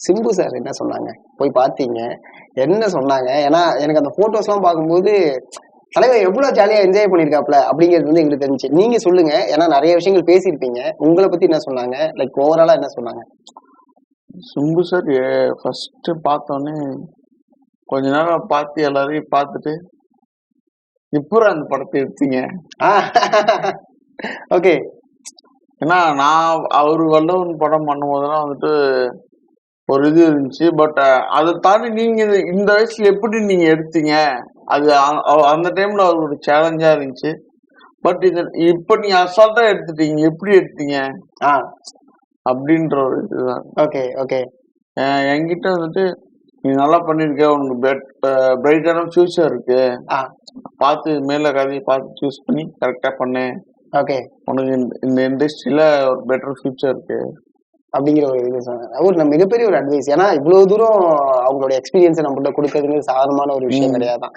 Simbu sir என்ன சொன்னாங்க? போய் பார்த்தீங்க. என்ன சொன்னாங்க? ஏன்னா, எனக்கு அந்த ஃபோட்டோஸ்லாம் பார்க்கும்போது, தலைவன் எவ்ளோ ஜாலியா என்ஜாய் பண்ணியிருக்காப்ல அப்படிங்கிறது வந்து எங்களுக்கு தெரிஞ்சுச்சு. நீங்க சொல்லுங்க. ஏன்னா நெறைய விஷயங்கள் பேசியிருப்பீங்க. உங்கள பத்தி என்ன சொன்னாங்க? லைக் ஓவராலா என்ன சொன்னாங்க? சிம்பு சார் ஃபர்ஸ்ட் பார்த்தோன்னே கொஞ்ச நேரம் பார்த்து எல்லாரையும் பார்த்துட்டு, எப்பட்றா அந்த படத்த எடுத்தீங்க? ஆ ஓகே. ஏன்னா நான் அவரு வல்லவன் படம் பண்ணும்போதெல்லாம் வந்துட்டு ஒரு இது இருந்துச்சு. பட் அதை தாண்டி நீங்க இந்த வயசுல எப்படி நீங்க எடுத்தீங்க? அது அந்த டைம்ல அவரோட சேலஞ்சா இருந்துச்சு. பட் இது இப்ப நீங்க அசால்ட்டா எடுத்துட்டீங்க. எப்படி எடுத்தீங்க? ஆ அப்படின்ற ஒரு இதுதான். Okay, okay. என்கிட்ட வந்துட்டு நீ நல்லா பண்ணிருக்க, உனக்கு பிரைட்டான ஃபியூச்சர் இருக்கு, ஆ பார்த்து மேல கதையை பார்த்து சூஸ் பண்ணி கரெக்டா பண்ணு, ஓகே. உனக்கு இந்த இண்டஸ்ட்ரியில ஒரு பெட்டர் ஃபியூச்சர் இருக்கு அப்படிங்கிற ஒரு இது சொன்னாங்க. ஒரு மிகப்பெரிய ஒரு அட்வைஸ். ஏன்னா இவ்வளவு தூரம் அவங்களோட எக்ஸ்பீரியன்ஸை நம்மகிட்ட கொடுக்கறதுங்கிறது சாதாரணமான ஒரு விஷயம் கிடையாதான்.